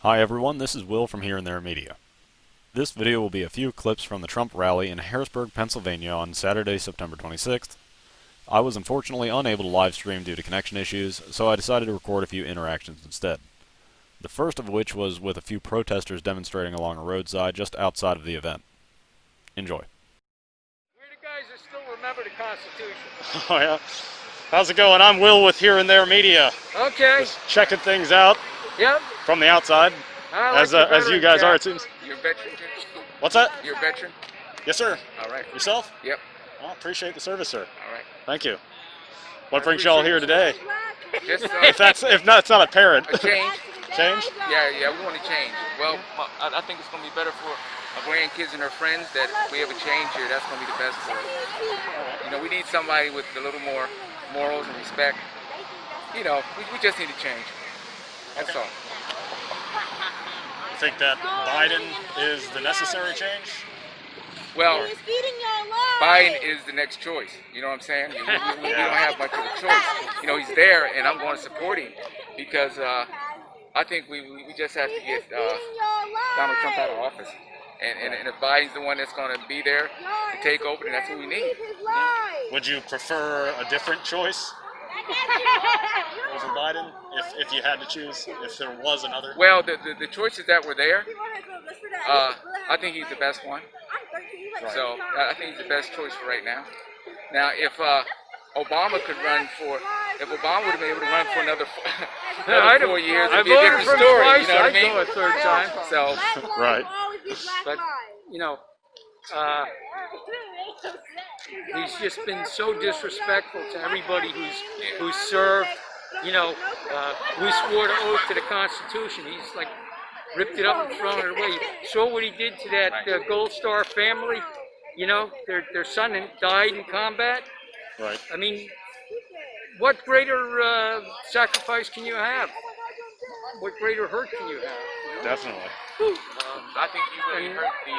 Hi everyone, this is Will from Here and There Media. This video will be a few clips from the Trump rally in Harrisburg, Pennsylvania on Saturday, September 26th. I was unfortunately unable to live stream due to connection issues, so I decided to record a few interactions instead. The first of which was with a few protesters demonstrating along a roadside just outside of the event. Enjoy. We're the guys that still remember the Constitution. Oh yeah. How's it going? I'm Will with Here and There Media. Okay. Just checking things out Yep. from the outside, I like as you guys are, it seems. You're a veteran too? What's that? You're a veteran? Yes, sir. All right. Yourself? Yep. Well, appreciate the service, sir. All right. Thank you. What brings y'all here today? Just If not, it's not apparent. a change. Change? Yeah, we want to change. Well, I think it's going to be better for our grandkids and our friends that we have a change here. That's going to be the best for us. You know, we need somebody with a little more morals and respect. You know, we just need to change. That's all. You think that Biden is the necessary change? Well, He's feeding your life. Biden is the next choice. You know what I'm saying? We don't have much of a choice. You know, he's there, and I'm going to support him because I think we just have to get Donald Trump out of office. And if Biden's the one that's going to be there to take over, then that's what we need. Would you prefer a different choice over Biden if you had to choose, if there was another? Well, the choices that were there, I think he's the best one. Right. So I think he's the best choice for right now. Now, if Obama could run for, if Obama would have been able to run for another 4 years, I it'd be a voted different for him story. twice. You know what I I'd mean? go a third time. So, Right. But, you know, he's just been so disrespectful to everybody who's served. You know, we swore the oath to the Constitution. He's like ripped it up and thrown it away. You saw what he did to that Gold Star family. You know, their son died in combat. Right. I mean, what greater sacrifice can you have? What greater hurt can you have? Definitely. I think you really hurt the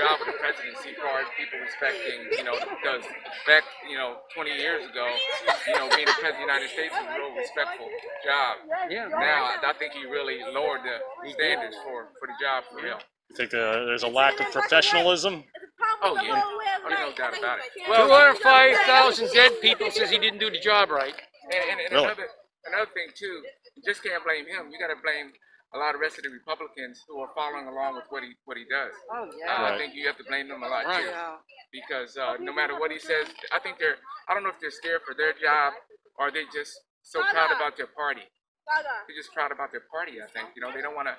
job of the presidency as far as people respecting, you know, because back, 20 years ago, being the president of the United States was a real respectful job. Yeah. Now, I think he really lowered the standards for the job for real. You think there's a lack of professionalism? Oh, yeah. There's no doubt about it. 205,000 dead people says he didn't do the job right. And Really? another thing, too, you just can't blame him. You got to blame a lot of the rest of the Republicans who are following along with what he does. Oh, I think you have to blame them a lot, too. Because no matter what he says, I think I don't know if they're scared for their job or they're just so proud about their party. They're just proud about their party, I think. You know, they don't want to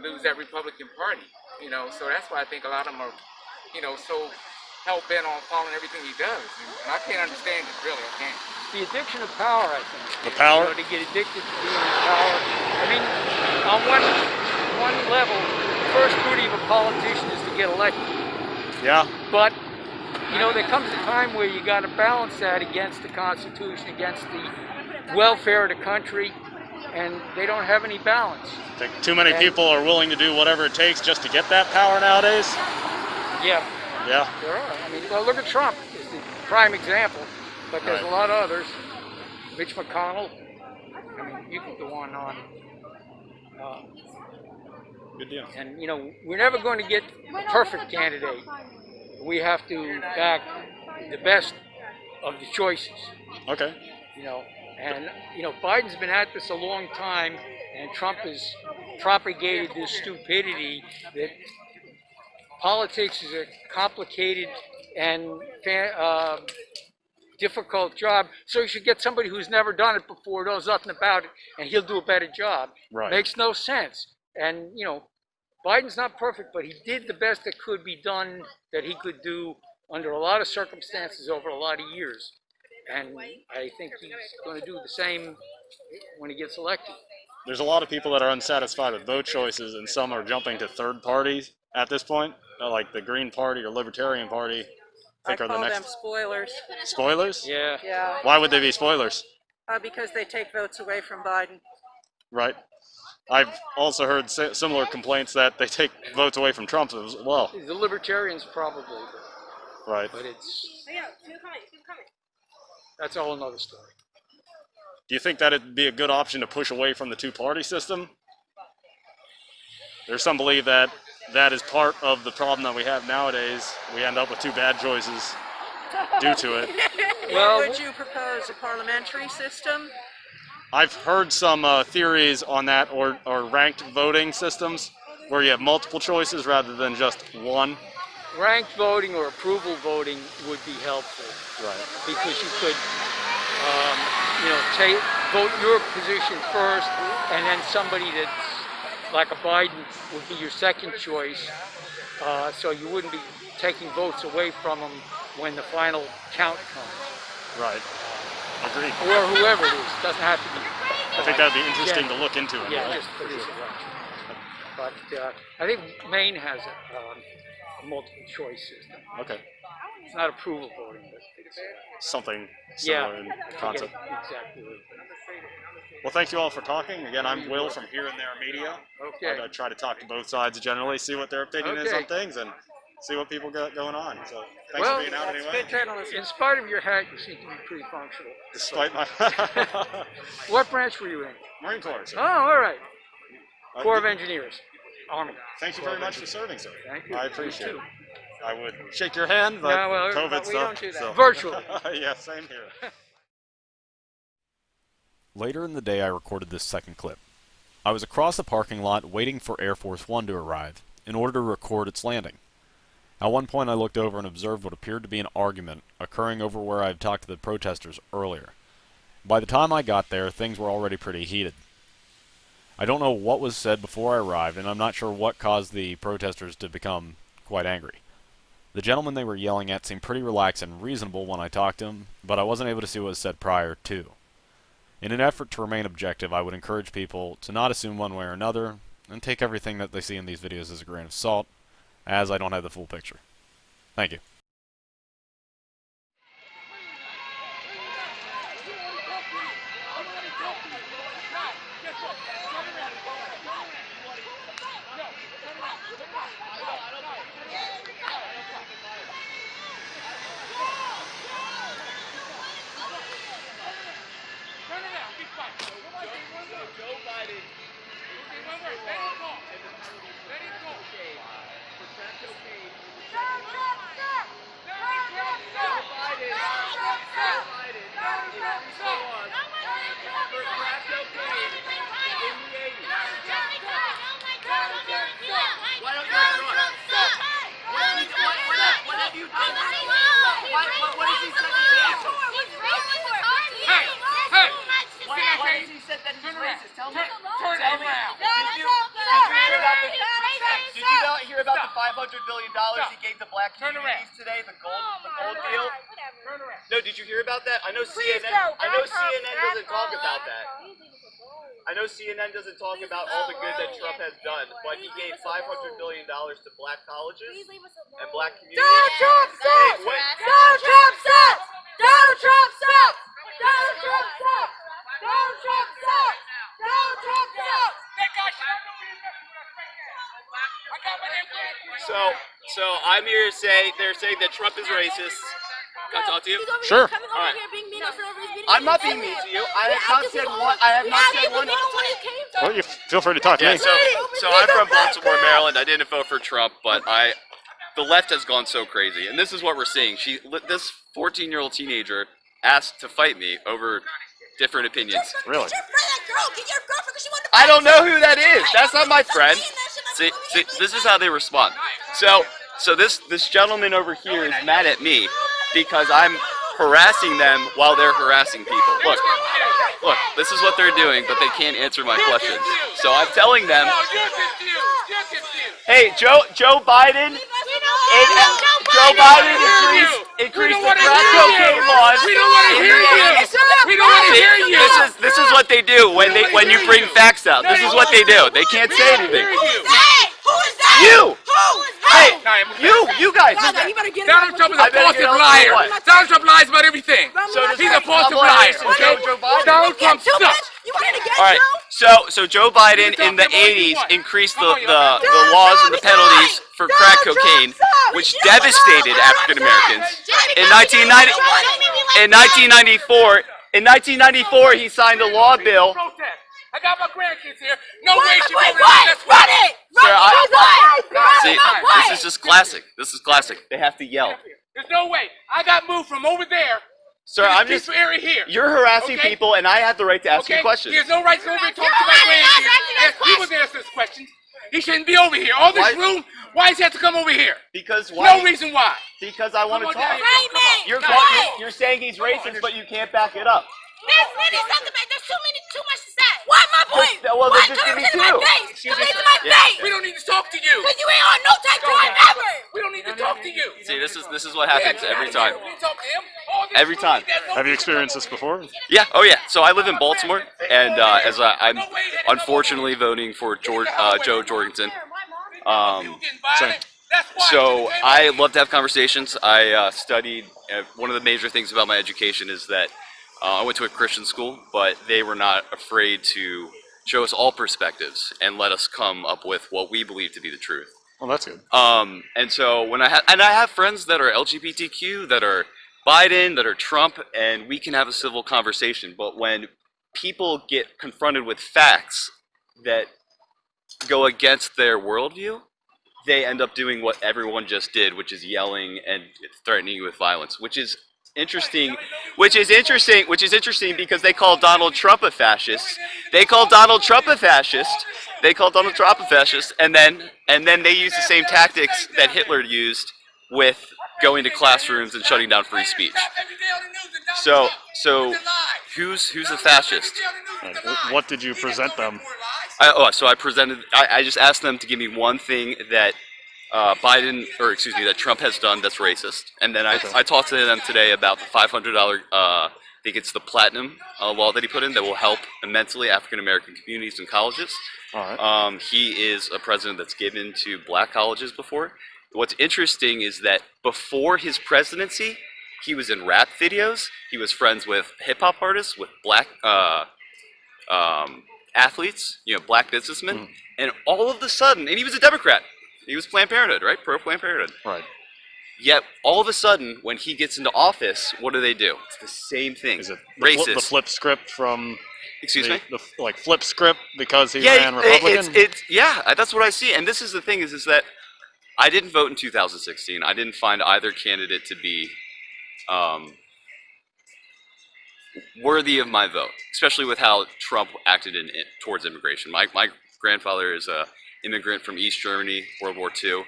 lose that Republican Party. You know, so that's why I think a lot of them are, so hell-bent on following everything he does. And I can't understand it, really. I can't. The addiction of power, I think. The power? You know, they get addicted to being in power. I mean, on one level, the first duty of a politician is to get elected. Yeah. But, there comes a time where you got to balance that against the Constitution, against the welfare of the country, and they don't have any balance. Think too many people are willing to do whatever it takes just to get that power nowadays? Yeah. Yeah. There are. I mean, well, look at Trump. Is the prime example. But there's Right. a lot of others. Mitch McConnell. I mean, you could go on and on. Good deal. And, we're never going to get a perfect candidate. We have to back the best of the choices, Okay. And, Biden's been at this a long time, and Trump has propagated this stupidity that politics is a complicated and difficult job, so you should get somebody who's never done it before, knows nothing about it, and he'll do a better job. Right. Makes no sense. And, Biden's not perfect, but he did the best that could be done, that he could do under a lot of circumstances over a lot of years. And I think he's going to do the same when he gets elected. There's a lot of people that are unsatisfied with vote choices, and some are jumping to third parties at this point, like the Green Party or Libertarian Party. I Think are the call them next spoilers. spoilers? Yeah. Yeah, Why would they be spoilers? because they take votes away from Biden. Right. I've also heard similar complaints that they take votes away from Trump as well. The Libertarians probably, Right. but that's a whole nother story. Do you think that it'd be a good option to push away from the two-party system? There's some believe that that is part of the problem that we have nowadays. We end up with two bad choices due to it. Well, would you propose a parliamentary system? I've heard some theories on that, or ranked voting systems, where you have multiple choices rather than just one. Ranked voting or approval voting would be helpful. Right. Because you could, vote your position first, and then somebody that's like a Biden would be your second choice. So you wouldn't be taking votes away from them when the final count comes. Right. Agreed. Or whoever it is. Doesn't have to be. I think that would be interesting to look into. Yeah, just for this election. But I think Maine has a multiple choice system. Okay. It's not approval voting, but it's something similar in concept. Exactly. Well, thank you all for talking. Again, I'm Will from Here and There Media. Okay. I try to talk to both sides generally, see what their opinion is on things, and see what people got going on. So thanks for being out anyway. In spite of your hat, you seem to be pretty functional. Despite my... What branch were you in? Marine Corps, sir. Oh, all right. Corps of Engineers. Army. Thank you very much for serving, sir. Thank you. I appreciate it. I would shake your hand, but COVID we stuff. Don't do that. So. Virtually. Yeah, same here. Later in the day, I recorded this second clip. I was across the parking lot waiting for Air Force One to arrive in order to record its landing. At one point, I looked over and observed what appeared to be an argument occurring over where I had talked to the protesters earlier. By the time I got there, things were already pretty heated. I don't know what was said before I arrived, and I'm not sure what caused the protesters to become quite angry. The gentleman they were yelling at seemed pretty relaxed and reasonable when I talked to him, but I wasn't able to see what was said prior to. In an effort to remain objective, I would encourage people to not assume one way or another, and take everything that they see in these videos as a grain of salt, as I don't have the full picture. Thank you. Did you not hear about the $500 billion he gave the black communities today? The gold deal. No, did you hear about that? I know CNN. I know CNN doesn't talk about that. I know CNN doesn't talk about all the good that Trump has done, but he gave $500 billion to black colleges and black communities. Donald Trump sucks! Donald Trump sucks! Donald Trump sucks! Donald Trump sucks! Donald Trump sucks! Donald Trump sucks! So I'm here to say they're saying that Trump is racist. Can I talk to you? Sure. All right. I'm not being mean to you. I have not said one. I have not said one. Well, you feel free to talk to Yeah, me. so I'm from Baltimore, Maryland. I didn't vote for Trump, but the left has gone so crazy, and this is what we're seeing. This 14-year-old teenager asked to fight me over different opinions. Really? I don't know who that is. That's not my friend. See, this is how they respond. So this gentleman over here is mad at me because I'm harassing them while they're harassing people. Look, this is what they're doing, but they can't answer my questions. So I'm telling them, hey, Joe Biden increased the crack cocaine laws. We don't want to hear you. We don't want to hear you. This is what they do when you bring facts out. This is what they do. They can't say anything. Who is that? You! Hey, you guys! Donald Trump is a falsive liar. Donald Trump lies about everything. He's a falsive liar. Okay? Donald Trump sucks. All right, so Joe Biden in the 80s increased the laws and the penalties for crack cocaine, which devastated African Americans. In 1994, In 1994, he signed a law bill. Protest. I got my grandkids here. No Run way the she boy, voted run! against Run it! Run Sir, it! See, this is just classic. This is classic. They have to yell. There's no way. I got moved from over there Sir, to this I'm just. peaceful area here. You're harassing Okay? people, and I have the right to ask you Okay? questions. He has no right to go over and talk You're to my harassing us, grandkids. asking us Ask people to answer those questions. He shouldn't be over here. All this Why- room, why does he have to come over here? Because why? No reason why. Because I want to Come on down talk. here. Raymond! You're, Quiet! you're saying he's racist, but you can't back it up. There's too much to say. Why my point? Well, Why? then just Come give me to my two. face. Excuse Come me. into my face. We don't need to talk to you. Cause you ain't on no type time ever. We don't need to talk to you. See, this is what happens every time. We talk to him. All this Every room, time. there's no Have you reason to experienced come this over here. before? Yeah. Oh, yeah. So I live in Baltimore, and I'm unfortunately voting for Joe Jorgensen. You getting violent? That's why. So I love to have conversations. I studied. One of the major things about my education is that I went to a Christian school, but they were not afraid to show us all perspectives and let us come up with what we believe to be the truth. Well, that's good. And so when I have friends that are LGBTQ, that are Biden, that are Trump, and we can have a civil conversation. But when people get confronted with facts that go against their worldview, they end up doing what everyone just did, which is yelling and threatening you with violence, which is interesting because they call Donald Trump a fascist. They call Donald Trump a fascist, and then they use the same tactics that Hitler used with going to classrooms and shutting down free speech. So who's a fascist? What did you present them? I just asked them to give me one thing that that Trump has done that's racist, and then I talked to them today about the $500. I think it's the platinum law that he put in that will help immensely African American communities and colleges. All right. He is a president that's given to black colleges before. What's interesting is that before his presidency, he was in rap videos. He was friends with hip hop artists, with black athletes, black businessmen, and all of a sudden, and he was a Democrat. He was Planned Parenthood, right? Pro Planned Parenthood. Right. Yet, all of a sudden, when he gets into office, what do? It's the same thing. Is it racist? the flip script from? Excuse me? The flip script because he ran Republican? That's what I see. And this is the thing is that I didn't vote in 2016. I didn't find either candidate to be worthy of my vote, especially with how Trump acted towards immigration. My grandfather is a immigrant from East Germany, World War II.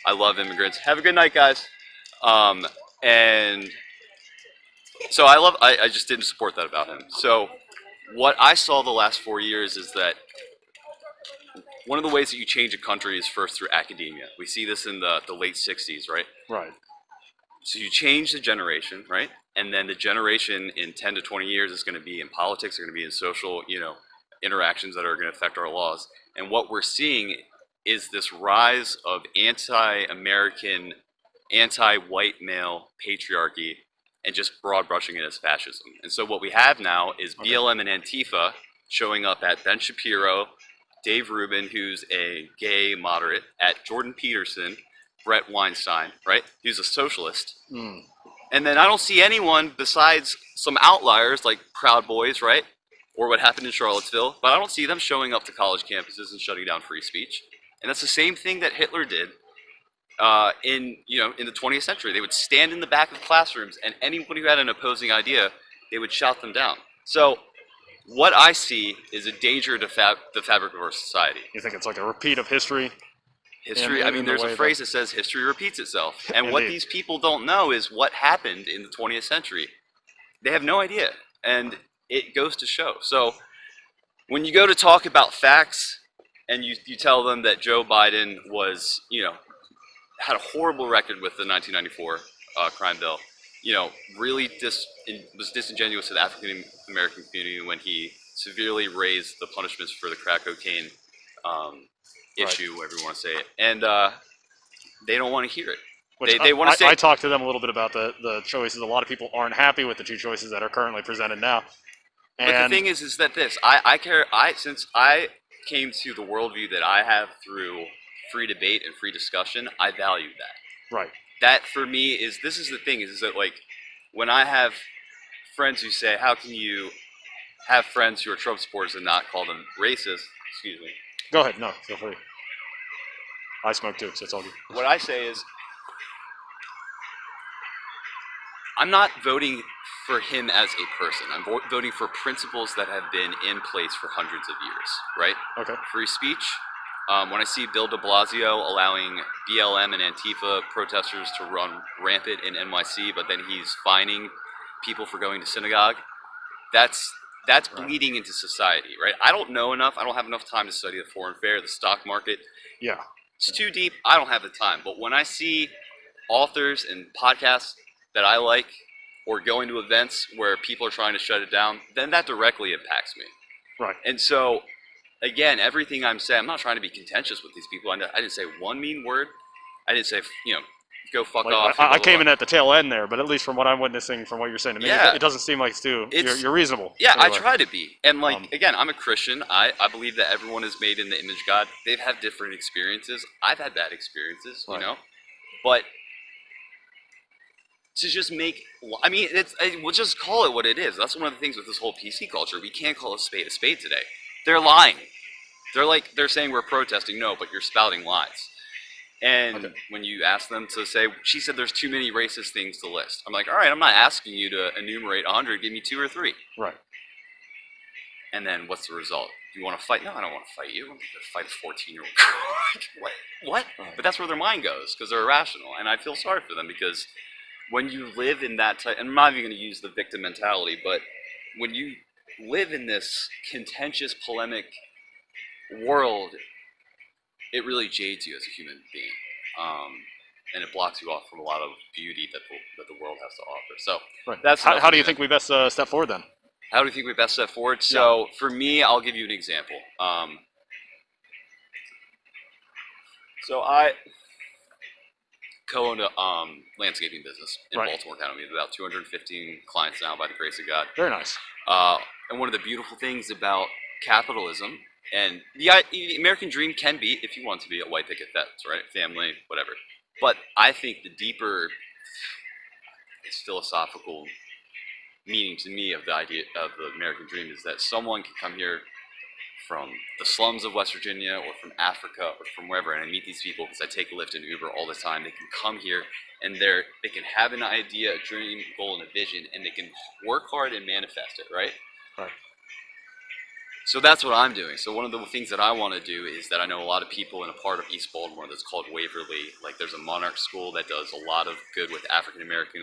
I love immigrants. Have a good night, guys. And so I just didn't support that about him. So what I saw the last 4 years is that one of the ways that you change a country is first through academia. We see this in the late 60s, right? Right. So you change the generation, right? And then the generation in 10 to 20 years is going to be in politics, they're going to be in social, interactions that are going to affect our laws. And what we're seeing is this rise of anti-American, anti-white male patriarchy and just broad brushing it as fascism. And so what we have now is BLM and Antifa showing up at Ben Shapiro, Dave Rubin, who's a gay moderate, at Jordan Peterson, Brett Weinstein, right? He's a socialist. And then I don't see anyone besides some outliers like Proud Boys, right? Or what happened in Charlottesville, but I don't see them showing up to college campuses and shutting down free speech. And that's the same thing that Hitler did in the 20th century. They would stand in the back of classrooms, and anyone who had an opposing idea, they would shout them down. So what I see is a danger to the fabric of our society. You think it's like a repeat of history? History, there's a phrase that says history repeats itself. And what Indeed. these people don't know is what happened in the 20th century. They have no idea. And it goes to show. So when you go to talk about facts and you tell them that Joe Biden was, had a horrible record with the 1994 crime bill, really was disingenuous to the African American community when he severely raised the punishments for the crack cocaine issue, whatever you want to say it. And they don't want to hear it. They want to say. I talked to them a little bit about the choices. A lot of people aren't happy with the two choices that are currently presented now. But the thing is that since I came to the worldview that I have through free debate and free discussion, I value that. Right. That for me is the thing is that like when I have friends who say, how can you have friends who are Trump supporters and not call them racist? Excuse me. Go ahead. No, feel free. I smoke too, so it's all good. What I say is, I'm not voting for him as a person. I'm voting for principles that have been in place for hundreds of years, right? Okay. Free speech. When I see Bill de Blasio allowing BLM and Antifa protesters to run rampant in NYC, but then he's fining people for going to synagogue, that's bleeding into society, right? I don't know enough. I don't have enough time to study the foreign affair, the stock market. Yeah. It's too deep. I don't have the time. But when I see authors and podcasts that I like, or going to events where people are trying to shut it down, then that directly impacts me. Right. And so, again, everything I'm saying, I'm not trying to be contentious with these people. I didn't say one mean word. I didn't say, go fuck off. I came in at the tail end there, but at least from what I'm witnessing, from what you're saying to me, Yeah. it doesn't seem like you're reasonable. Yeah, anyway. I try to be. And again, I'm a Christian. I believe that everyone is made in the image of God. They've had different experiences. I've had bad experiences, Right. But to just we'll just call it what it is. That's one of the things with this whole PC culture. We can't call a spade today. They're lying. They're saying we're protesting. No, but you're spouting lies. And when you ask them to say, she said there's too many racist things to list. I'm like, all right, I'm not asking you to enumerate 100. Give me 2 or 3. Right. And then what's the result? Do you want to fight? No, I don't want to fight you. I'm going to fight a 14-year-old girl. What? But that's where their mind goes, because they're irrational. And I feel sorry for them, because when you live in that type, and I'm not even going to use the victim mentality, but when you live in this contentious, polemic world, it really jades you as a human being. And it blocks you off from a lot of beauty that the world has to offer. So that's how do you think we best step forward then? How do you think we best step forward? So for me, I'll give you an example. So I co-owned a landscaping business in Baltimore County. We have about 215 clients now, by the grace of God. Very nice. And one of the beautiful things about capitalism, and the American dream can be, if you want to be, a white picket fence, right? Family, whatever. But I think the deeper, philosophical meaning to me of the idea of the American dream is that someone can come here from the slums of West Virginia or from Africa or from wherever, and I meet these people because I take Lyft and Uber all the time. They can come here and they can have an idea, a dream, a goal, and a vision, and they can work hard and manifest it, right? Right. So that's what I'm doing. So one of the things that I want to do is that I know a lot of people in a part of East Baltimore that's called Waverly. Like there's a Monarch school that does a lot of good with African American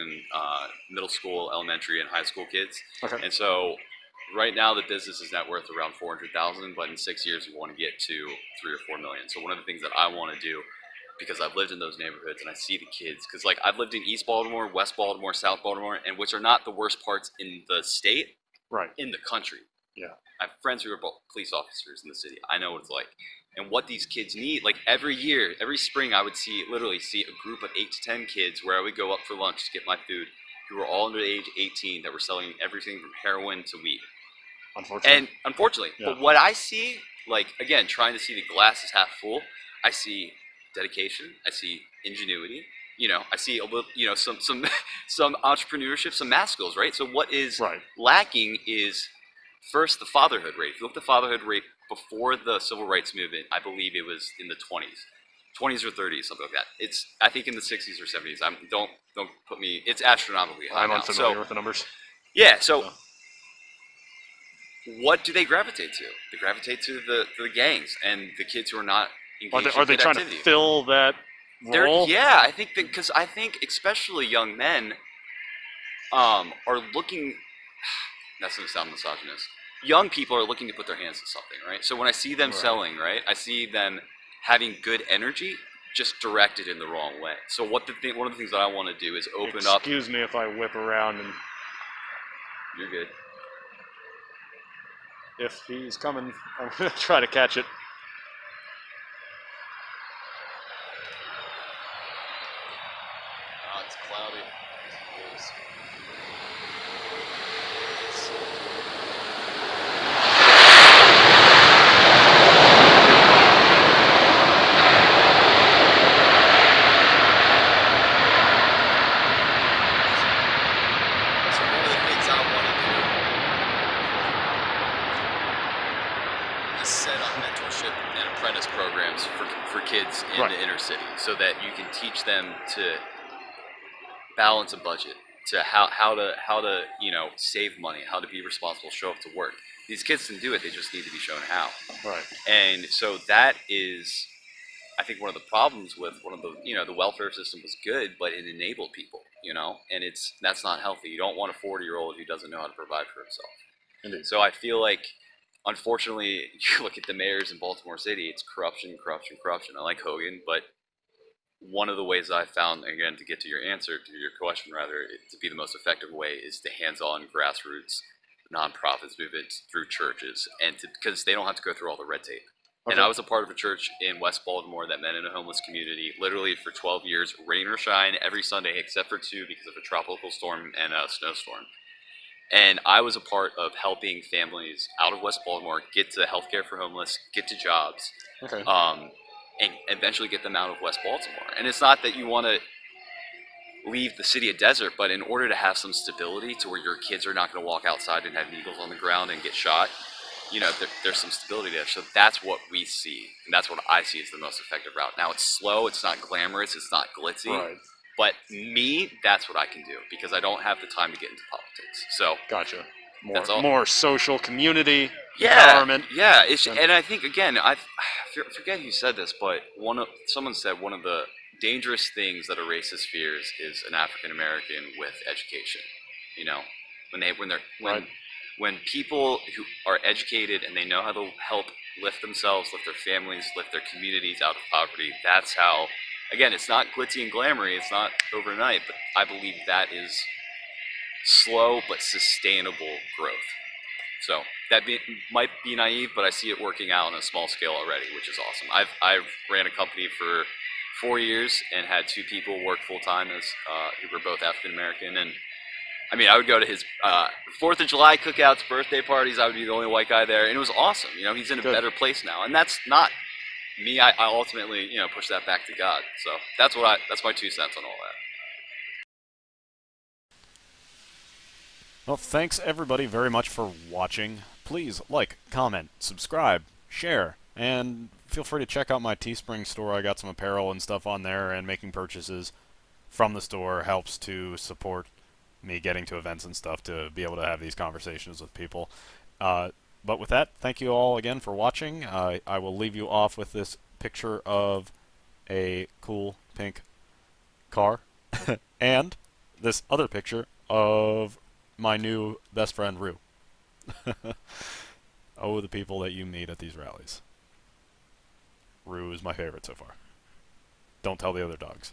middle school, elementary, and high school kids. Okay. And so right now the business is net worth around $400,000, but in 6 years we want to get to 3 or 4 million. So one of the things that I want to do, because I've lived in those neighborhoods and I see the kids, because like I've lived in East Baltimore, West Baltimore, South Baltimore, and which are not the worst parts in the state, right, in the country. Yeah. I have friends who are both police officers in the city. I know what it's like. And what these kids need, like every year, every spring, I would literally see a group of 8 to 10 kids where I would go up for lunch to get my food, who were all under the age of 18, that were selling everything from heroin to weed. Unfortunately. Yeah. But what I see, like, again, trying to see the glass is half full, I see dedication, I see ingenuity, I see a little, some entrepreneurship, some math skills, right? So what is lacking is, first, the fatherhood rate. If you look at the fatherhood rate before the civil rights movement, I believe it was in the 20s or 30s, something like that. It's, I think, in the 60s or 70s. Don't put me. It's astronomically high. I'm now. unfamiliar with the numbers. Yeah. So, what do they gravitate to? They gravitate to the gangs and the kids who are not engaged. Are they trying to fill that role? Yeah, I think because I think especially young men are looking. That's going to sound misogynist. Young people are looking to put their hands to something, right? So when I see them selling, right, I see them having good energy, just directed in the wrong way. So one of the things that I want to do is open up. Excuse me if I whip around and. You're good. If he's coming, I'm going to try to catch it. It's cloudy. It is. So one of the things I want mentorship and apprentice programs for kids in the inner city, so that you can teach them to balance a budget, to how to save money, how to be responsible, show up to work. These kids can do it; they just need to be shown how. Right. And so that is, I think, one of the problems with one of the the welfare system was good, but it enabled people, and that's not healthy. You don't want a 40-year-old who doesn't know how to provide for himself. Indeed. So I feel like, unfortunately, you look at the mayors in Baltimore City, it's corruption, corruption, corruption. I like Hogan, but one of the ways I found, again, to get to your answer, to your question rather, to be the most effective way is the hands-on grassroots nonprofits movement through churches, and because they don't have to go through all the red tape. Okay. And I was a part of a church in West Baltimore that met in a homeless community, literally for 12 years, rain or shine, every Sunday except for 2 because of a tropical storm and a snowstorm. And I was a part of helping families out of West Baltimore get to healthcare for homeless, get to jobs, Okay. and eventually get them out of West Baltimore. And it's not that you want to leave the city a desert, but in order to have some stability to where your kids are not going to walk outside and have needles on the ground and get shot, there's some stability there. So that's what we see, and that's what I see as the most effective route. Now, it's slow, it's not glamorous, it's not glitzy, Right. but me, that's what I can do, because I don't have the time to get into politics. So Gotcha. That's all. More social community empowerment. Yeah. And I think, again, I forget who said this, but someone said one of the dangerous things that a racist fears is an African American with education. When people who are educated and they know how to help lift themselves, lift their families, lift their communities out of poverty, that's how. Again, it's not glitzy and glamoury, it's not overnight, but I believe that is slow but sustainable growth. So that might be naive, but I see it working out on a small scale already, which is awesome. I've ran a company for 4 years and had 2 people work full time as who were both African American, and I mean, I would go to his 4th of July cookouts, birthday parties. I would be the only white guy there, and it was awesome. He's in a better place now, and that's not me. I ultimately, push that back to God. So that's my 2 cents on all that. Well, thanks everybody very much for watching. Please like, comment, subscribe, share, and feel free to check out my Teespring store. I got some apparel and stuff on there, and making purchases from the store helps to support me getting to events and stuff to be able to have these conversations with people. But with that, thank you all again for watching. I will leave you off with this picture of a cool pink car and this other picture of my new best friend, Rue. Oh, the people that you meet at these rallies. Rue is my favorite so far. Don't tell the other dogs.